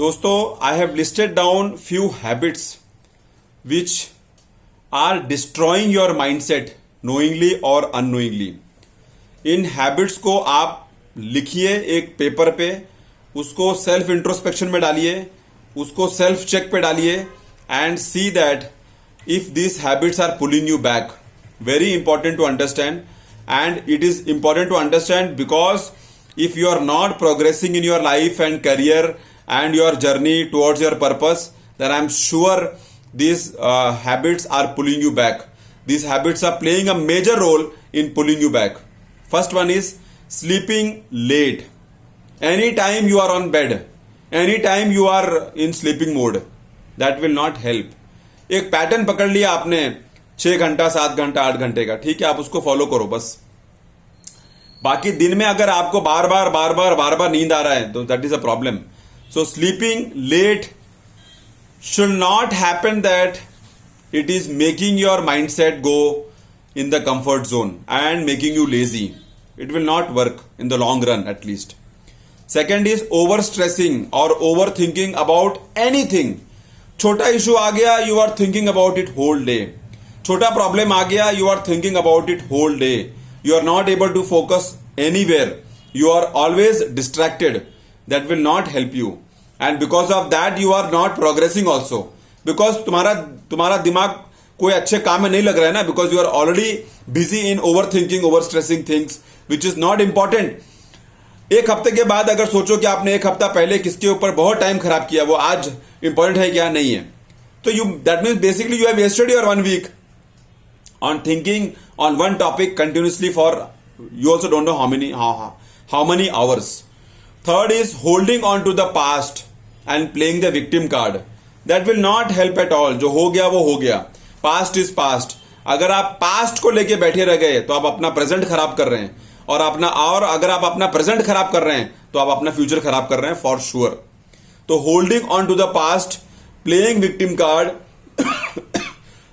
दोस्तों, I have listed down few habits which are destroying your mindset knowingly और unknowingly. इन habits को आप लिखिए एक पेपर पे, उसको सेल्फ इंट्रोस्पेक्शन में डालिए, उसको सेल्फ चेक पे डालिए and see that if this habits are pulling you back. Very important to understand, and it is important to understand because if you are not progressing in your life and career and your journey towards your purpose, then I'm sure these habits are pulling you back. These habits are playing a major role in pulling you back. First one is sleeping late. Anytime you are on bed, anytime you are in sleeping mode, that will not help. एक pattern पकड़ लिया आपने 6 घंटा 7 घंटा 8 घंटे का, ठीक है, आप उसको फॉलो करो बस। बाकी दिन में अगर आपको बार बार नींद आ रहा है तो that is a problem. So sleeping late should not happen that it is making your mind set go in the comfort zone and making you lazy. It will not work in the long run at least. Second is over stressing और over thinking about anything. छोटा issue आ गया, you are thinking about it whole day. छोटा problem आ गया, you are thinking about it whole day. You are not able to focus anywhere, you are always distracted. That will not help you and because of that you are not progressing also, because तुम्हारा दिमाग कोई अच्छे काम में नहीं लग रहा है ना, because you are already busy in over thinking, over stressing things which is not important. एक हफ्ते के बाद अगर सोचो कि आपने एक हफ्ता पहले किसके ऊपर बहुत टाइम खराब किया, वो आज इंपॉर्टेंट है क्या? नहीं है। तो you that means basically you have wasted your 1 week on thinking on one topic continuously for you also don't know how many hours. Third is holding on to the past and playing the victim card. That will not help at all. जो हो गया वो हो गया, past is past. अगर आप past को लेके बैठे रह गए तो आप अपना present खराब कर रहे हैं, और अगर आप अपना present खराब कर रहे हैं तो आप अपना future खराब कर रहे हैं for sure. तो holding on to the past, playing victim card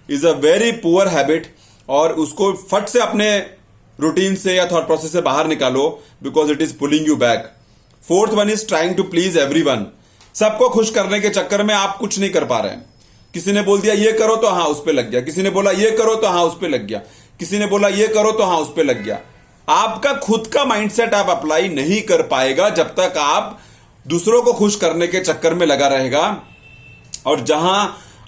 is a very poor habit, और उसको फट से अपने रूटीन से या थॉट प्रोसेस से बाहर निकालो because it is pulling you back. Fourth one is trying to please everyone. सबको खुश करने के चक्कर में आप कुछ नहीं कर पा रहे हैं। किसी ने बोल दिया ये करो तो हाँ उस पे लग गया, किसी ने बोला ये करो तो हाँ उस पे लग गया, किसी ने बोला ये करो तो हाँ उस पे लग गया। आपका खुद का माइंडसेट आप अप्लाई नहीं कर पाएगा जब तक आप दूसरों को खुश करने के चक्कर में लगा रहेगा। और जहां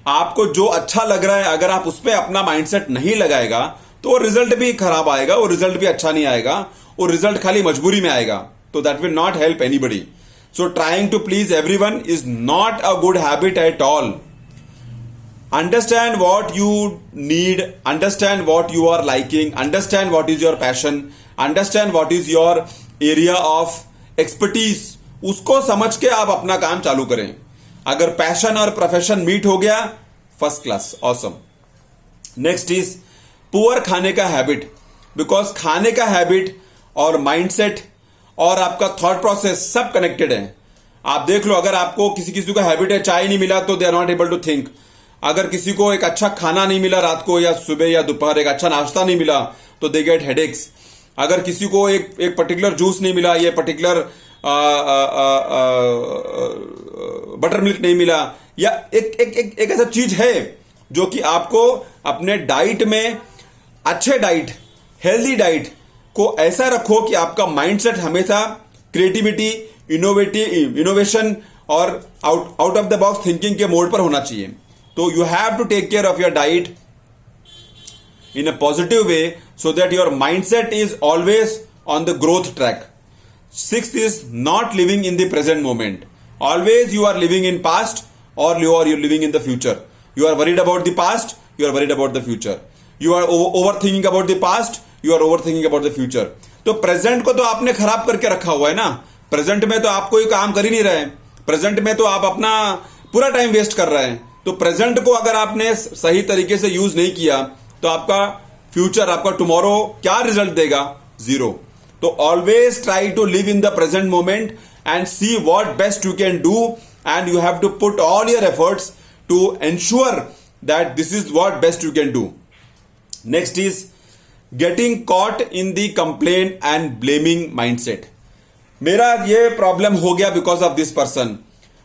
आपको जो अच्छा लग रहा है, अगर आप उस पर अपना माइंडसेट नहीं लगाएगा तो वो रिजल्ट भी खराब आएगा, वो रिजल्ट भी अच्छा नहीं आएगा, वो रिजल्ट खाली मजबूरी में आएगा। तो that will not help anybody. So trying to please everyone is not a good habit at all. Understand what you need, understand what you are liking, understand what is your passion, understand what is your area of expertise. उसको समझ के आप अपना काम चालू करें। अगर passion और प्रोफेशन मीट हो गया, first class, awesome. Next is poor खाने का हैबिट, बिकॉज खाने का हैबिट और माइंडसेट और आपका थॉट प्रोसेस सब कनेक्टेड है। आप देख लो, अगर आपको किसी का हैबिट है चाय नहीं मिला तो they are not able to think. अगर किसी को एक अच्छा खाना नहीं मिला रात को या सुबह या दोपहर, एक अच्छा नाश्ता नहीं मिला तो दे गेट हेडेक्स। अगर किसी को एक पर्टिकुलर जूस नहीं मिला, ये पर्टिकुलर बटर मिल्क नहीं मिला, या एक ऐसा चीज है जो कि आपको अपने डाइट में, अच्छे डाइट, हेल्दी डाइट को ऐसा रखो कि आपका माइंडसेट हमेशा क्रिएटिविटी, इनोवेशन और out of the box thinking के मोड पर होना चाहिए। तो you have to take care of your diet in a positive way so that your mindset is always on the growth track. Sixth is not living in the present moment. Always you are living in past or you are living in the future. You are worried about the past, you are worried about the future. You are overthinking about the past, you are overthinking about the future. तो present को तो आपने खराब करके रखा हुआ है ना। प्रेजेंट में तो आप कोई काम कर ही नहीं रहे। प्रेजेंट में तो आप अपना पूरा टाइम वेस्ट कर रहे हैं। तो प्रेजेंट को अगर आपने सही तरीके से यूज नहीं किया तो आपका फ्यूचर, आपका टुमारो क्या रिजल्ट देगा? जीरो। तो always try to live in the present moment and see what best you can do, and you have to put all your efforts to ensure that this is what best you can do. Next is getting caught in the complain and blaming mindset. मेरा ये problem हो गया because of this person,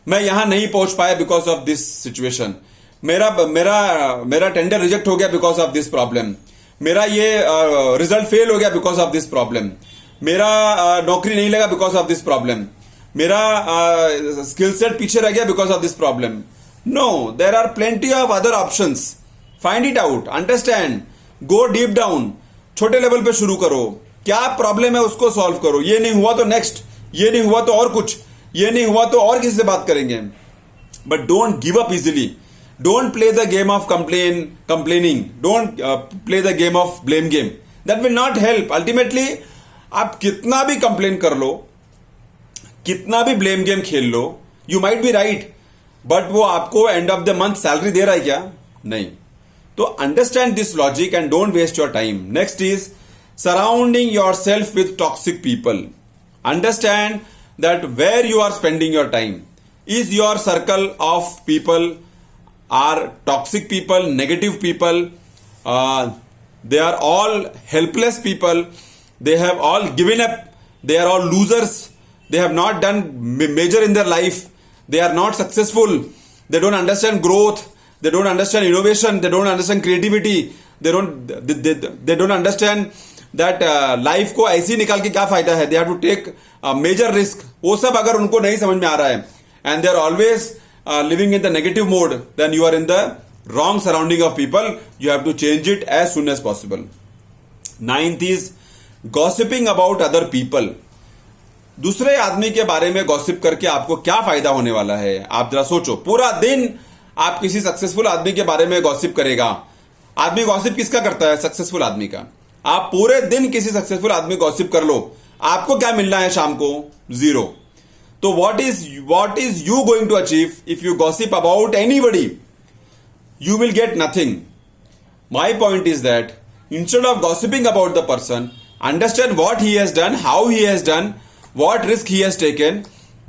मैं यहां नहीं पहुंच पाया because of this situation, मेरा मेरा मेरा टेंडर रिजेक्ट हो गया बिकॉज ऑफ दिस प्रॉब्लम, मेरा ये रिजल्ट फेल हो गया बिकॉज ऑफ दिस प्रॉब्लम, मेरा नौकरी नहीं लगा बिकॉज ऑफ दिस प्रॉब्लम, मेरा स्किल सेट पीछे रह गया because of this problem. No, there are plenty of other options. Find it out, understand, go deep down. छोटे लेवल पे शुरू करो, क्या प्रॉब्लम है उसको सॉल्व करो. ये नहीं हुआ तो नेक्स्ट, ये नहीं हुआ तो और कुछ, ये नहीं हुआ तो और किसी से बात करेंगे. But don't give up easily. Don't play the game of complaining. Don't play the game of blame game. That will not help. Ultimately, आप कितना भी कंप्लेन कर लो, कितना भी ब्लेम गेम खेल लो, you might be right, but वो आपको end of the month salary दे रहा है क्या? नहीं. तो understand this logic and don't waste your time. Next is surrounding yourself with toxic people. Understand that where you are spending your time. Is your circle of people are toxic people, negative people, they are all helpless people, they have all given up, they are all losers, they have not done major in their life, they are not successful, they don't understand growth, they don't understand innovation, they don't understand creativity, they don't understand that life को ऐसी निकाल के क्या फायदा है. They have to take a major risk. वो सब अगर उनको नहीं समझ में आ रहा है and they are always living in the negative mode, then you are in the wrong surrounding of people. You have to change it as soon as possible. Ninth is gossiping about other people. दूसरे आदमी के बारे में gossip करके आपको क्या फायदा होने वाला है? आप जरा सोचो. पूरा दिन आप किसी सक्सेसफुल आदमी के बारे में गॉसिप करेगा. आदमी गॉसिप किसका करता है? सक्सेसफुल आदमी का. आप पूरे दिन किसी सक्सेसफुल आदमी गॉसिप कर लो, आपको क्या मिलना है शाम को? Zero. So what is you going to achieve if you gossip about anybody? You will get nothing. My point is that instead of gossiping about the person, understand what he has done, how he has done, what risk he has taken,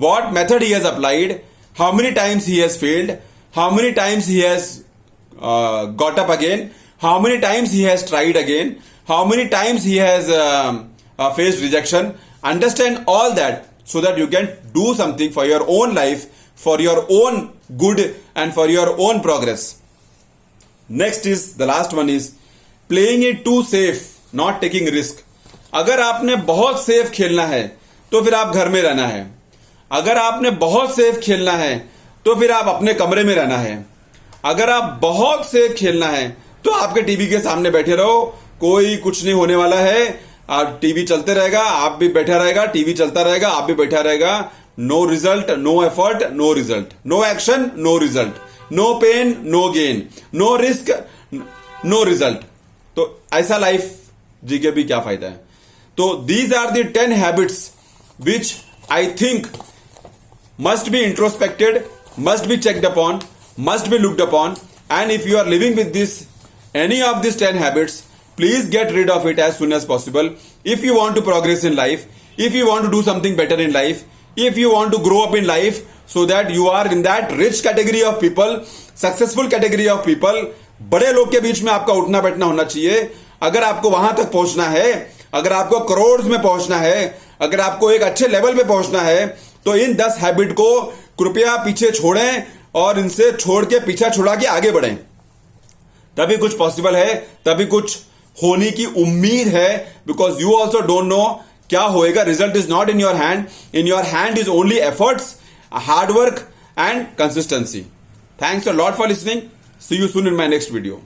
what method he has applied, how many times he has failed, how many times he has got up again, how many times he has tried again, how many times he has faced rejection. Understand all that, so that you can do something for your own life, for your own good and for your own progress. Next is, the last one is playing it too safe, not taking risk. अगर आपने बहुत safe खेलना है तो फिर आप घर में रहना है. अगर आपने बहुत सेफ खेलना है तो फिर आप अपने कमरे में रहना है. अगर आप बहुत सेफ खेलना है तो आपके टीवी के सामने बैठे रहो, कोई कुछ नहीं होने वाला है. टीवी चलते रहेगा, आप भी बैठा रहेगा, टीवी चलता रहेगा, आप भी बैठा रहेगा. No result, no effort, no result. No action, no result. No pain, no gain. No risk, no result. तो ऐसा लाइफ जी के भी क्या फायदा है? तो these are the 10 habits which I think must be introspected, must be checked upon, must be looked upon, and if you are living with this, any of these 10 habits, please get rid of it as soon as possible. If you want to progress in life, if you want to do something better in life, if you want to grow up in life, so that you are in that rich category of people, successful category of people, बड़े लोग के बीच में आपका उठना बैठना होना चाहिए. अगर आपको वहां तक पहुंचना है, अगर आपको करोड़ में पहुंचना है, अगर आपको एक अच्छे लेवल पे पहुंचना है, तो इन 10 हैबिट को कृपया पीछे छोड़ें और इनसे छोड़ के पीछा छुड़ा के आगे बढ़ें. तभी कुछ पॉसिबल है, तभी कुछ होने की उम्मीद है. Because you also don't know क्या होएगा. Result is not in your hand. In your hand is only efforts, hard work and consistency. Thanks a lot for listening. See you soon in my next video.